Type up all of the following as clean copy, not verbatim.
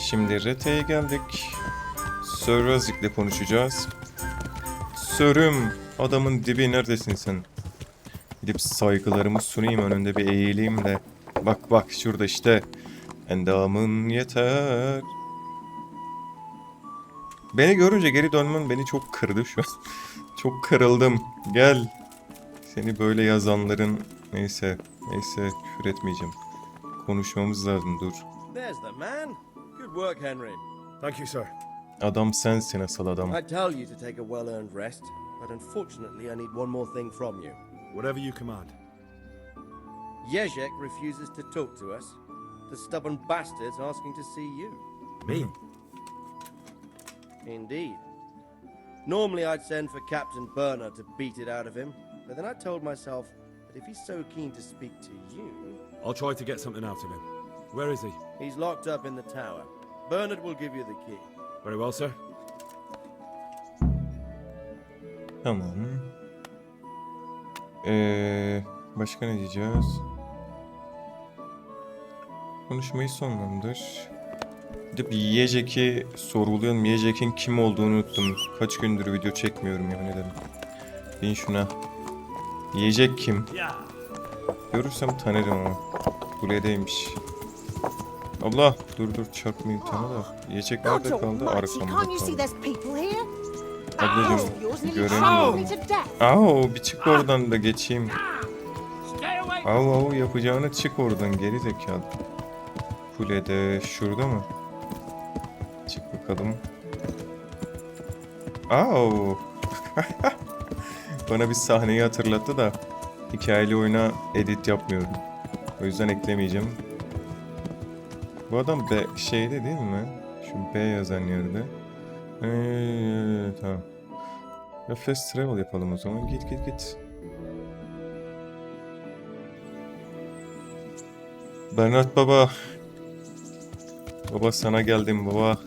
Şimdi Rete'ye geldik. Sir Razik'le konuşacağız. Sir'üm, adamın dibi, neredesin sen? Gidip saygılarımı sunayım, önünde bir eğileyim de. Bak bak şurada işte. Endamın yeter. Beni görünce geri dönmen beni çok kırdı şu an. Çok kırıldım. Gel. Seni böyle yazanların... Neyse küfür etmeyeceğim. Konuşmamız lazım, dur. There's the man. Good work, Henry. Thank you, sir. Adam sensin asıl adam. I tell you to take a well-earned rest, but unfortunately I need one more thing from you. Whatever you command. Jezek refuses to talk to us. The stubborn bastard's asking to see you. Me? Indeed. Normally I'd send for Captain Burner to beat it out of him, but then I told myself that if he's so keen to speak to you... I'll try to get something out of him. Where is he? He's locked up in the tower. Bernard will give you the key. Very well, sir. Tamam. Başka ne diyeceğiz? Konuşmayı sonlandır. Gidip Yiyecek'i sorguluyorum. Yiyecek'in kim olduğunu unuttum. Kaç gündür video çekmiyorum, yemin ederim. Bin şuna. Yiyecek kim? Görürsem tanırım ama. Kuledeymiş. Abla dur çarpmayayım sana da. Yiyecek nerede kaldı? Arkamda kaldı. Ablacığım göremiyorum. Au, bir çık oradan da geçeyim. Au yapacağını çık oradan, geri zekalı. Kulede şurada mı? Çık bakalım. Au. Bana bir sahneyi hatırlattı da hikayeli oyuna edit yapmıyorum. O yüzden eklemeyeceğim. Bu adam şeyde değil mi? Şu B yazan yerde. Tamam. Ya fast travel yapalım o zaman. Git. Bernard baba. Baba sana geldim baba.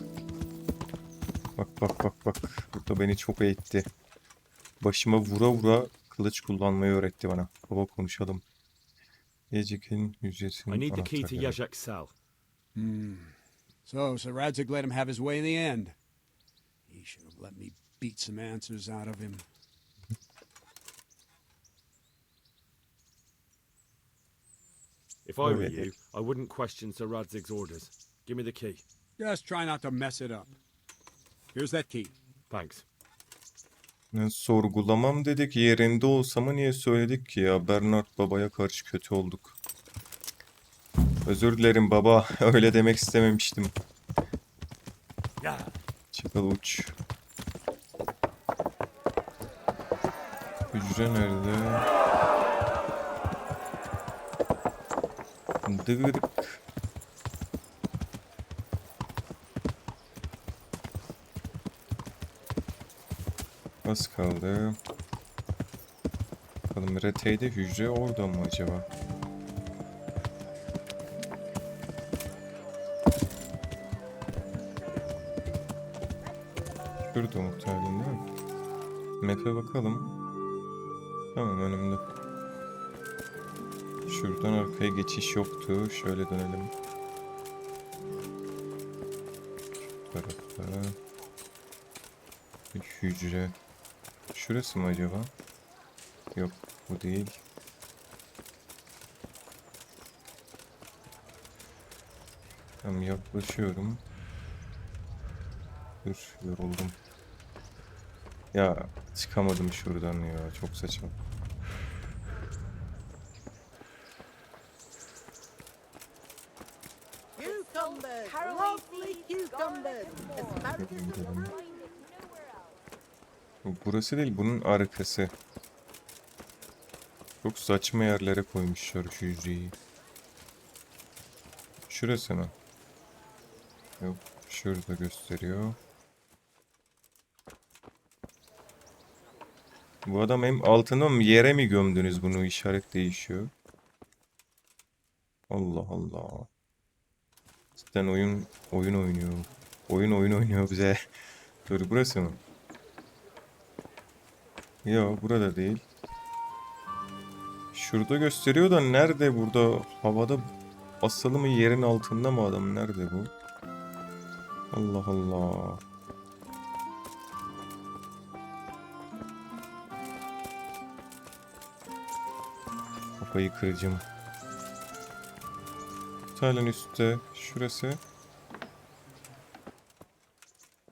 Bak. Burada beni çok eğitti. Başıma vura kılıç kullanmayı öğretti bana. Baba konuşalım. Yiyecek'in hücresinin I need the key to anahtarları. Jezek's cell. So Sir Radzig let him have his way in the end. He should have let me beat some answers out of him. If I were you, I wouldn't question Sir Radzig's orders. Give me the key. Just try not to mess it up. Here's that key. Thanks. Sorgulamam dedik, yerinde olsama niye söyledik ki ya? Bernard babaya karşı kötü olduk. Özür dilerim baba, öyle demek istememiştim. Çakal uç. Hücre nerede? Dıgıdık. Az kaldı. Bakalım Rete'de hücre orada mı acaba? Şurada muhtemelen değil mi? Map'e bakalım. Tamam, önümde. Şuradan arkaya geçiş yoktu. Şöyle dönelim. Şu tarafta. Bir hücre. Şurası mı acaba? Yok, bu değil. Tamam, yaklaşıyorum. Dur, yoruldum. Ya çıkamadım şuradan ya, çok saçma. Cucumbers, lovely cucumbers. Burası değil, bunun arkası. Çok saçma yerlere koymuşlar şu hücreyi. Şurası mı? Yok, şurada gösteriyor. Bu adam hem altına mı yere mi gömdünüz bunu, işaret değişiyor. Allah Allah. Cidden oyun oynuyor. Oyun oynuyor bize. Dur, burası mı? Yok, burada değil. Şurada gösteriyor da nerede burada? Havada asılı mı, yerin altında mı adam? Nerede bu? Allah Allah. Kafayı kıracağım. Halen üstte. Şurası.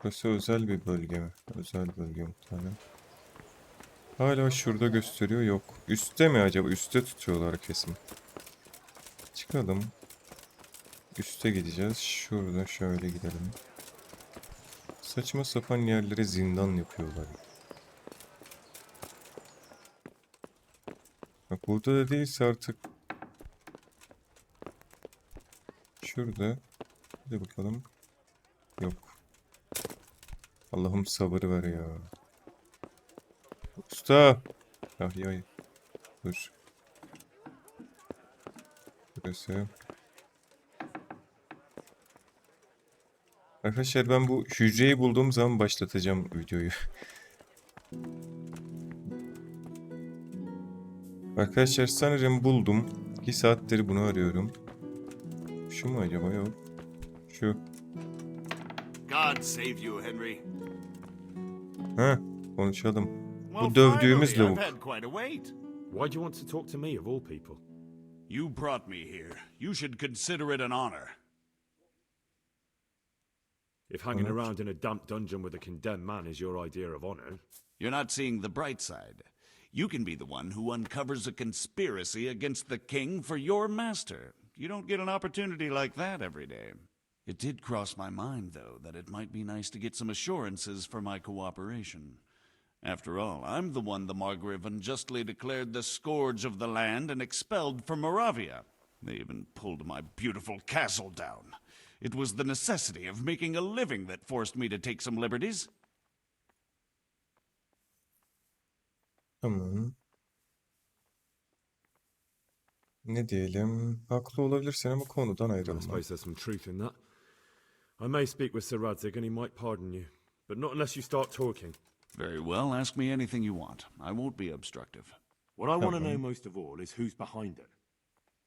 Burası özel bir bölge mi? Özel bölge muhtemelen. Hala şurada gösteriyor. Yok. Üstte mi acaba? Üstte tutuyorlar kesin. Çıkalım. Üste gideceğiz. Şurada şöyle gidelim. Saçma sapan yerlere zindan yapıyorlar. Bak burada da değilse artık. Şurada. Hadi bakalım. Yok. Allah'ım sabır ver ya. Usta. Ay. Dur. Burası. Arkadaşlar ben bu hücreyi bulduğum zaman başlatacağım videoyu. Arkadaşlar sanırım buldum. 2 saattir bunu arıyorum. Şu mu acaba? Yok. Şu. God save you, Henry. Ha, konuşalım. Well, Bu dövdüğümüz finally, lavuk. I've had quite a wait. Why do you want to talk to me of all people? You brought me here. You should consider it an honor. If hanging around in a damp dungeon with a condemned man is your idea of honor. You're not seeing the bright side. You can be the one who uncovers a conspiracy against the king for your master. You don't get an opportunity like that every day. It did cross my mind, though, that it might be nice to get some assurances for my cooperation. After all, I'm the one the Margrave unjustly declared the scourge of the land and expelled from Moravia. They even pulled my beautiful castle down. It was the necessity of making a living that forced me to take some liberties. Tamam. Ne diyelim? Haklı olabilirsin ama konudan I ayrılma. suppose there's some truth in that. I may speak with Sir Radzig and he might pardon you, but not unless you start talking. Very well, ask me anything you want. I won't be obstructive. What I want to know most of all is who's behind it.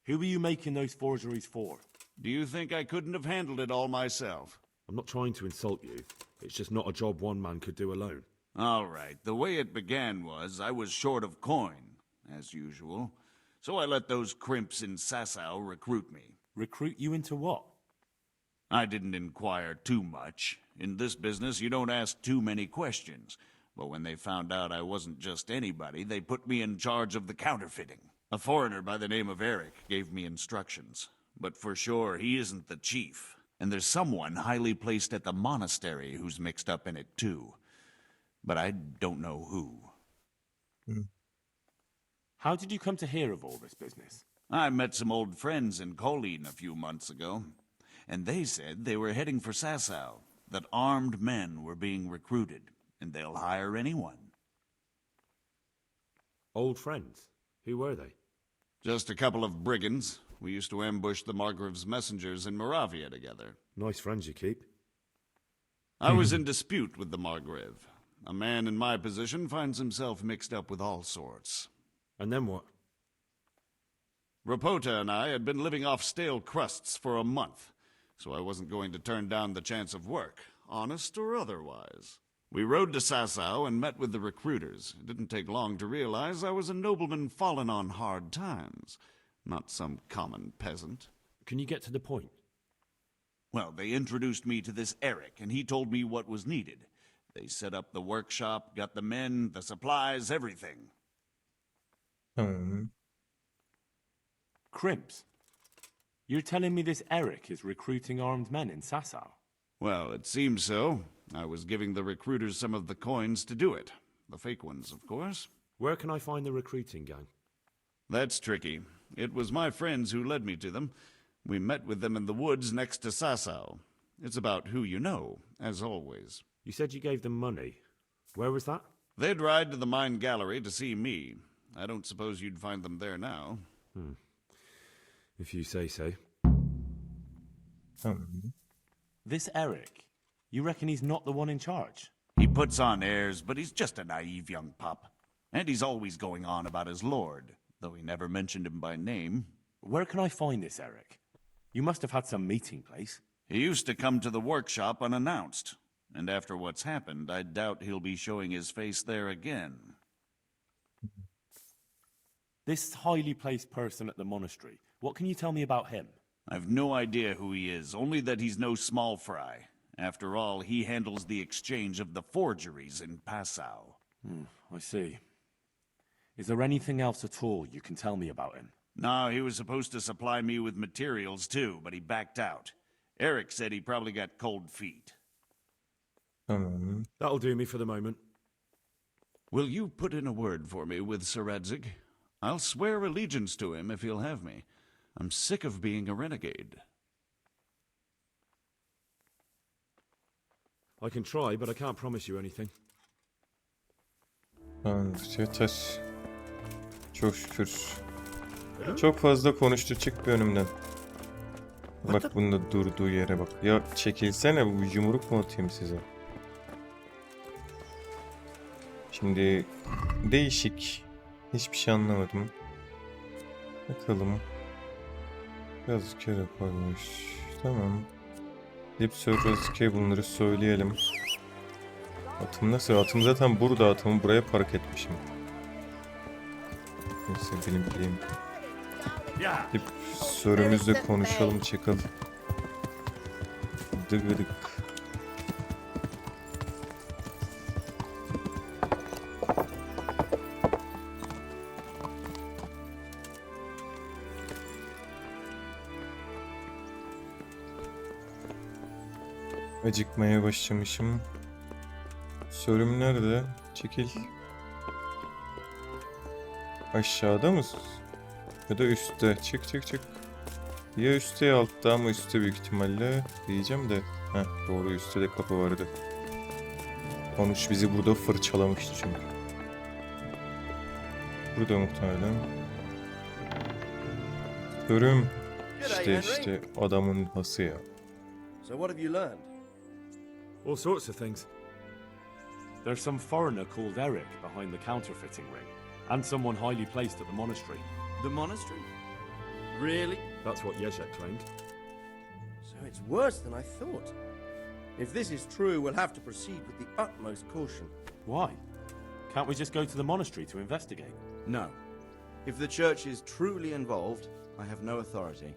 Who are you making those forgeries for? Do you think I couldn't have handled it all myself? I'm not trying to insult you. It's just not a job one man could do alone. All right, the way it began was I was short of coin, as usual. So I let those crimps in Sasau recruit me. Recruit you into what? I didn't inquire too much. In this business, you don't ask too many questions. But when they found out I wasn't just anybody, they put me in charge of the counterfeiting. A foreigner by the name of Eric gave me instructions. But for sure, he isn't the chief. And there's someone highly placed at the monastery who's mixed up in it too. But I don't know who. How did you come to hear of all this business? I met some old friends in Colleen a few months ago. And they said they were heading for Sasau, that armed men were being recruited, and they'll hire anyone. Old friends? Who were they? Just a couple of brigands. We used to ambush the Margrave's messengers in Moravia together. Nice friends you keep. I was in dispute with the Margrave. A man in my position finds himself mixed up with all sorts. And then what? Rapota and I had been living off stale crusts for a month, so I wasn't going to turn down the chance of work, honest or otherwise. We rode to Sasau and met with the recruiters. It didn't take long to realize I was a nobleman fallen on hard times, not some common peasant. Can you get to the point? Well, they introduced me to this Eric, and he told me what was needed. They set up the workshop, got the men, the supplies, everything. Crimps. You're telling me this Eric is recruiting armed men in Sasau? Well, it seems so. I was giving the recruiters some of the coins to do it. The fake ones, of course. Where can I find the recruiting gang? That's tricky. It was my friends who led me to them. We met with them in the woods next to Sasau. It's about who you know, as always. You said you gave them money. Where was that? They'd ride to the mine gallery to see me. I don't suppose you'd find them there now. If you say so. This Eric, you reckon he's not the one in charge? He puts on airs, but he's just a naive young pup. And he's always going on about his lord, though he never mentioned him by name. Where can I find this Eric? You must have had some meeting place. He used to come to the workshop unannounced, and after what's happened, I doubt he'll be showing his face there again. This highly placed person at the monastery, what can you tell me about him? I've no idea who he is, only that he's no small fry. After all, he handles the exchange of the forgeries in Passau. I see. Is there anything else at all you can tell me about him? No, he was supposed to supply me with materials too, but he backed out. Eric said he probably got cold feet. Tamam. That'll do me for the moment. Will you put in a word for me with Sir Radzig? I'll swear allegiance to him if he'll have me. I'm sick of being a renegade. I can try, but I can't promise you anything. Tamamdır, yeter. Çok şükür. Çok fazla konuştu, çık bir önümden. Bak bunda durduğu yere bak. Ya çekilsene, bu yumruk mu atayım size? Şimdi değişik. Hiçbir şey anlamadım. Bakalım. Biraz kere koymuş. Tamam. Hep Sözlük'e bunları söyleyelim. Atım nasıl? Atım zaten burada. Atımı buraya park etmişim. Neyse bileyim. Hep sörümüzle konuşalım, çıkalım. Dıgıdık. Acıkmaya başlamışım. Sörüm nerede? Çekil. Aşağıda mısın? Ya da üstte. Çık çık çık. Ya üstte ya altta, ama üstte büyük ihtimalle diyeceğim de. Heh, doğru, üstte de kapı vardı. Konuş bizi burada fırçalamıştı çünkü. Burada muhtemelen. Sörüm. İşte adamın hası ya. So what have you learned? All sorts of things. There's some foreigner called Eric behind the counterfeiting ring, and someone highly placed at the monastery. The monastery? Really? That's what Yezhek claimed. So it's worse than I thought. If this is true, we'll have to proceed with the utmost caution. Why? Can't we just go to the monastery to investigate? No. If the church is truly involved, I have no authority.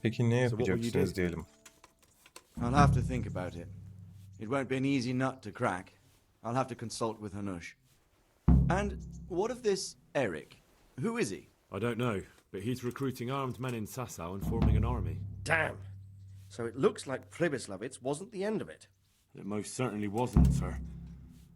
Peki ne So what will you yapacaksınız do? diyelim. I'll have to think about it. It won't be an easy nut to crack. I'll have to consult with Hanush. And what of this Eric? Who is he? I don't know, but he's recruiting armed men in Sasau and forming an army. Damn. So it looks like Pribyslavitz wasn't the end of it. It most certainly wasn't, sir.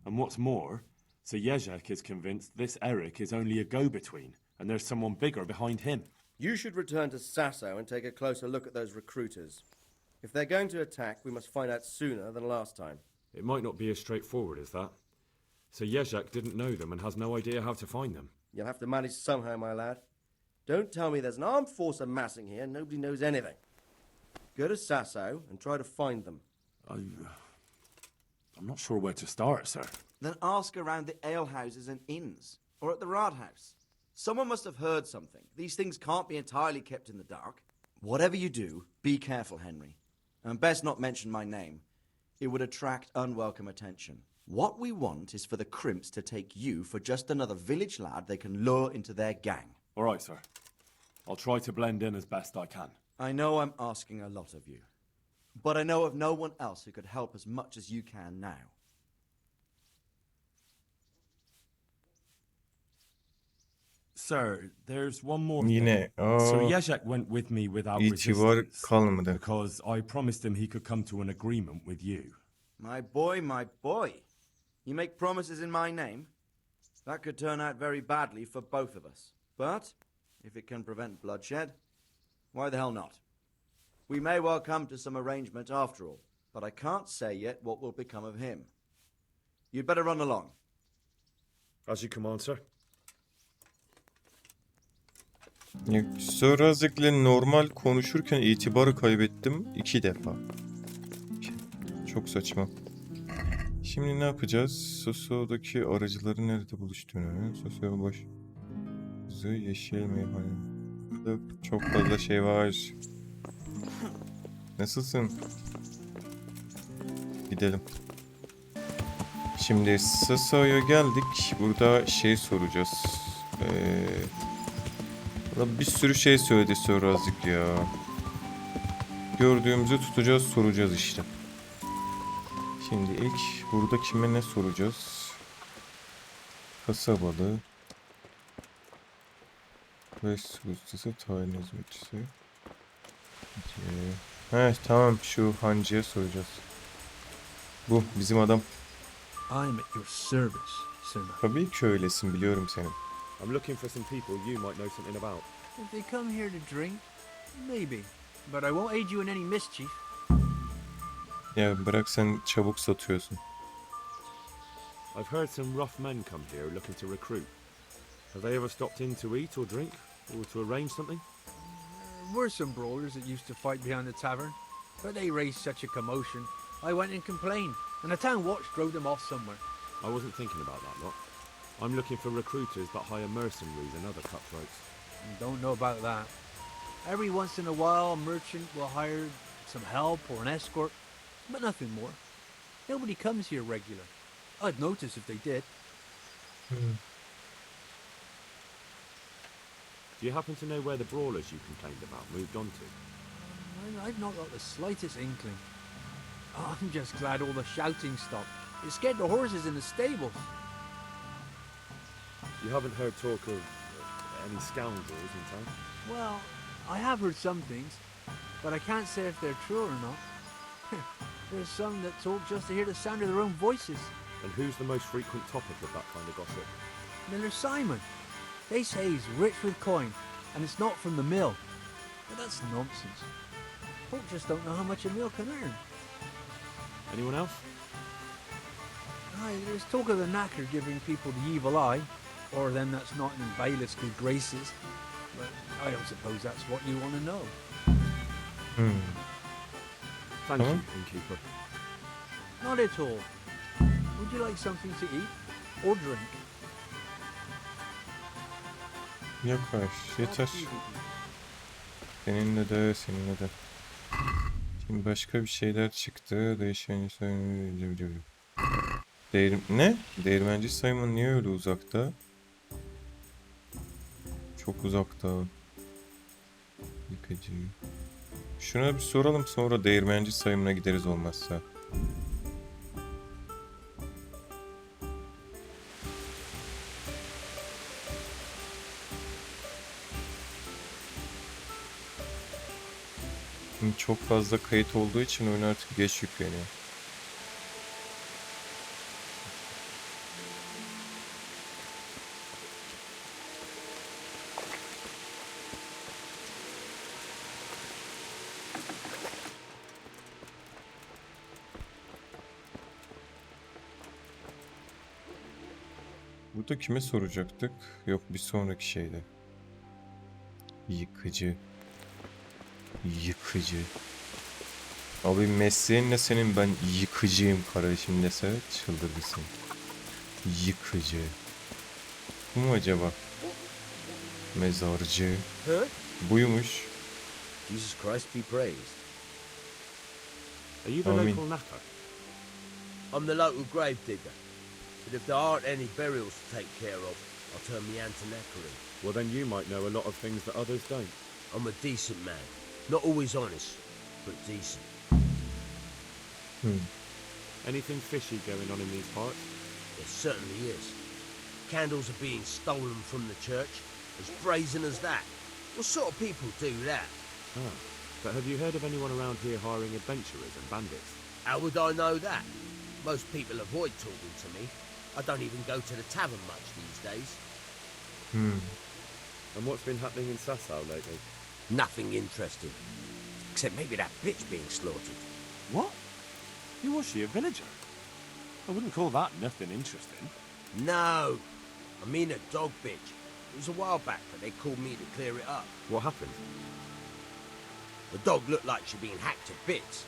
And what's more, Sir Yezhek is convinced this Eric is only a go-between, and there's someone bigger behind him. You should return to Sasau and take a closer look at those recruiters. If they're going to attack, we must find out sooner than last time. It might not be as straightforward as that. So Yezhek didn't know them and has no idea how to find them. You'll have to manage somehow, my lad. Don't tell me there's an armed force amassing here and nobody knows anything. Go to Sasau and try to find them. I'm not sure where to start, sir. Then ask around the alehouses and inns, or at the Rathaus. Someone must have heard something. These things can't be entirely kept in the dark. Whatever you do, be careful, Henry. And best not mention my name. It would attract unwelcome attention. What we want is for the crimps to take you for just another village lad they can lure into their gang. All right, sir. I'll try to blend in as best I can. I know I'm asking a lot of you, but I know of no one else who could help as much as you can now. Sir, there's one more Yine thing. Sir Yezhek went with me without itibar resistance kalmadı. because I promised him he could come to an agreement with you. My boy, my boy. You make promises in my name? That could turn out very badly for both of us. But if it can prevent bloodshed, why the hell not? We may well come to some arrangement after all, but I can't say yet what will become of him. You'd better run along. As you command, sir. Sir Razik'le normal konuşurken itibarı kaybettim 2 defa. Çok saçma. Şimdi ne yapacağız? Soso'daki aracıların nerede buluştuğunu. Soso baş. Yeşil meyhane. Çok fazla şey var. Nasılsın? Gidelim. Şimdi Sassa'ya geldik. Burada şey soracağız. Burada bir sürü şey söyledi Sörazık ya. Gördüğümüzü tutacağız, soracağız işte. Şimdi ilk burada kime ne soracağız? Kasabalı. Quest ustası, tayin hizmetçisi. Evet tamam, şu hancıya soracağız. Bu bizim adam. I'm at your service, sir. Tabii ki öylesin, biliyorum seni. I'm looking for some people you might know something about. If they come here to drink, maybe. But I won't aid you in any mischief. Ya bırak, sen çabuk satıyorsun. I've heard some rough men come here looking to recruit. Have they ever stopped in to eat or drink, or to arrange something? There were some brawlers that used to fight behind the tavern, but they raised such a commotion, I went and complained, and the town watch drove them off somewhere. I wasn't thinking about that lot. I'm looking for recruiters that hire mercenaries and other cutthroats. Don't know about that. Every once in a while, a merchant will hire some help or an escort, but nothing more. Nobody comes here regular. I'd notice if they did. Do you happen to know where the brawlers you complained about moved on to? I've not got the slightest inkling. I'm just glad all the shouting stopped. It scared the horses in the stables. You haven't heard talk of any scoundrels in town? Well, I have heard some things, but I can't say if they're true or not. There's some that talk just to hear the sound of their own voices. And who's the most frequent topic of that kind of gossip? Miller Simon. They say he's rich with coin, and it's not from the mill. But that's nonsense. Folk just don't know how much a mill can earn. Anyone else? Aye, there's talk of the knacker giving people the evil eye, or them that's not in bailiff's good graces. But I don't suppose that's what you want to know. Thank you, innkeeper. Not at all. Would you like something to eat or drink? Yok hayır, yeter. Seninle de, seninle de. Şimdi başka bir şeyler çıktı. Değişen ne? Değirmenci Simon niye öyle uzakta? Çok uzakta. Yıkıcı. Şuna bir soralım, sonra değirmenci Simon'a gideriz olmazsa. Çok fazla kayıt olduğu için oyun artık geç yükleniyor. Burada kime soracaktık? Yok, bir sonraki şeyde. Yıkıcı. Yıkıcı. Abi mesleğin ne senin? Ben yıkıcıyım kardeşim dese çıldırırsın. Yıkıcı. Bu mu acaba? Mezarcı. Buymuş. Jesus Christ be praised. Are you the Amen. local knacker? I'm the local grave digger. But if there aren't any burials to take care of, I'll turn me hand to knackering. Well, then you might know a lot of things that others don't. I'm a decent man. Not always honest, but decent. Anything fishy going on in these parts? There certainly is. Candles are being stolen from the church. As brazen as that. What sort of people do that? Ah, but have you heard of anyone around here hiring adventurers and bandits? How would I know that? Most people avoid talking to me. I don't even go to the tavern much these days. And what's been happening in Sasau lately? Nothing interesting. Except maybe that bitch being slaughtered. What? Who was she, a villager? I wouldn't call that nothing interesting. No. I mean a dog bitch. It was a while back, but they called me to clear it up. What happened? The dog looked like she'd been hacked to bits.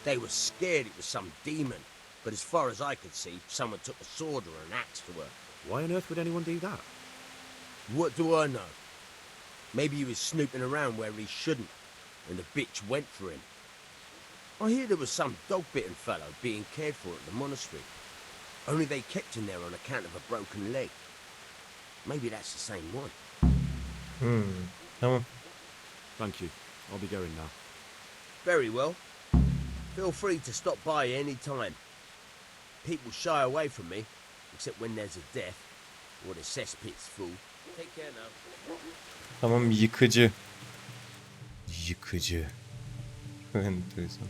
They were scared it was some demon. But as far as I could see, someone took a sword or an axe to her. Why on earth would anyone do that? What do I know? Maybe he was snooping around where he shouldn't, and the bitch went for him. I hear there was some dog-bitten fellow being cared for at the monastery. Only they kept him there on account of a broken leg. Maybe that's the same one. Tamam. Thank you. I'll be going now. Very well. Feel free to stop by any time. People shy away from me, except when there's a death, or the cesspit's full. Take care now. Tamam, yıkıcı. Yıkıcı. Enteresan.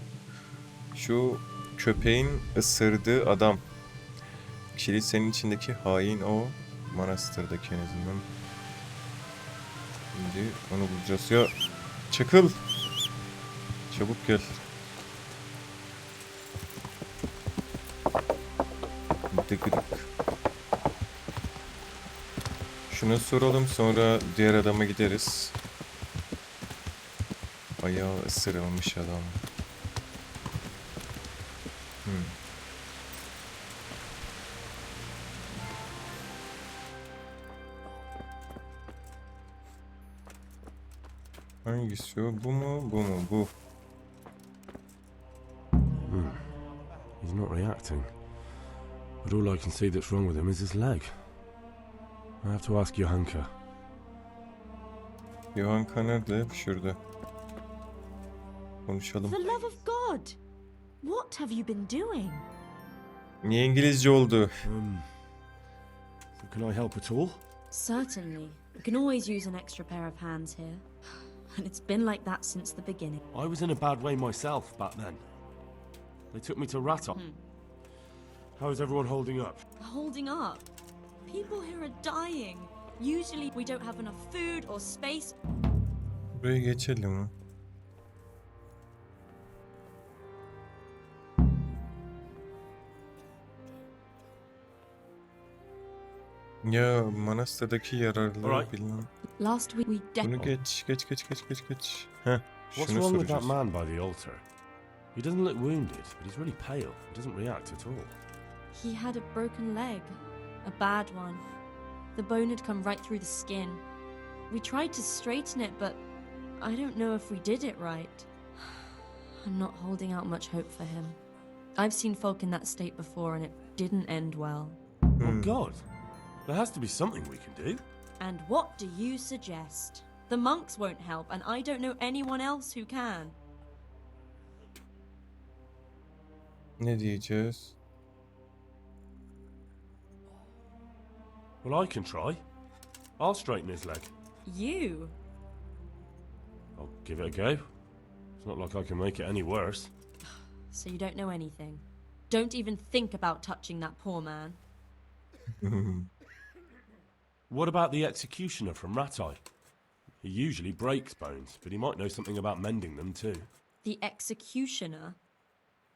Şu köpeğin ısırdığı adam. Kilisenin içindeki hain o. Manastırdaki en azından. Şimdi onu bulacağız. Ya çakıl. Çabuk gel. Dıkıdık. Şuna soralım, sonra diğer adama gideriz. Ayağı ısırılmış adam. Hangisi o? Bu mu? Bu mu? Bu. He's not reacting. But all I can see that's wrong with him is his leg. I have to ask Johanka. Johanka nerede? Şurada. Konuşalım. For the love of God! What have you been doing? Niye İngilizce oldu? Can I help at all? Certainly. We can always use an extra pair of hands here. And it's been like that since the beginning. I was in a bad way myself back then. They took me to Raton. How is everyone holding up? Holding up. People here are dying. Usually we don't have enough food or space. Buraya geçelim mi? Ya manastırdaki yararları Alright. bilmem. Last week we Bunu geç. Heh, What's şunu wrong with that soracağız. man by the altar? He doesn't look wounded, but he's really pale. He doesn't react at all. He had a broken leg. A bad one. The bone had come right through the skin. We tried to straighten it, but I don't know if we did it right. I'm not holding out much hope for him. I've seen folk in that state before and it didn't end well. Oh God! There has to be something we can do. And what do you suggest? The monks won't help, and I don't know anyone else who can. Ne diyeceğiz? Well, I can try. I'll straighten his leg. You? I'll give it a go. It's not like I can make it any worse. So you don't know anything. Don't even think about touching that poor man. What about the executioner from Ratai? He usually breaks bones, but he might know something about mending them too. The executioner?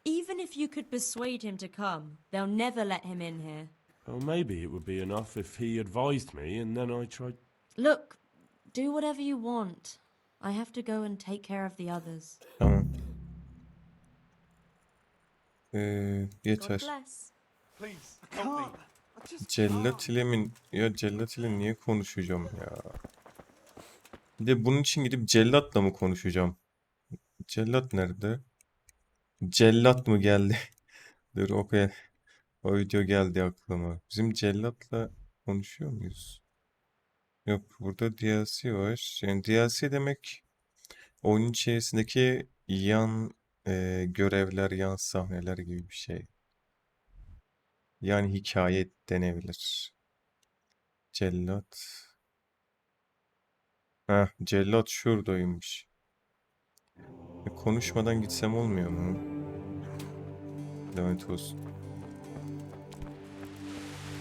Even if you could persuade him to come, they'll never let him in here. Well, maybe it would be enough if he advised me and then I tried... Look, do whatever you want. I have to go and take care of the others. Tamam. God Yeter. bless. Please, help me. Cellat ile mi? Ya cellat ile niye konuşacağım ya? Bir de bunun için gidip cellatla mı konuşacağım? Cellat nerede? Cellat mı geldi? Dur okey. O video geldi aklıma. Bizim cellatla konuşuyor muyuz? Yok, burada DLC var. Yani DLC demek oyunun içerisindeki yan görevler, yan sahneler gibi bir şey. Yani hikaye denebilir. Cellat. Heh, cellat şuradaymış. Konuşmadan gitsem olmuyor mu? Lanet olsun.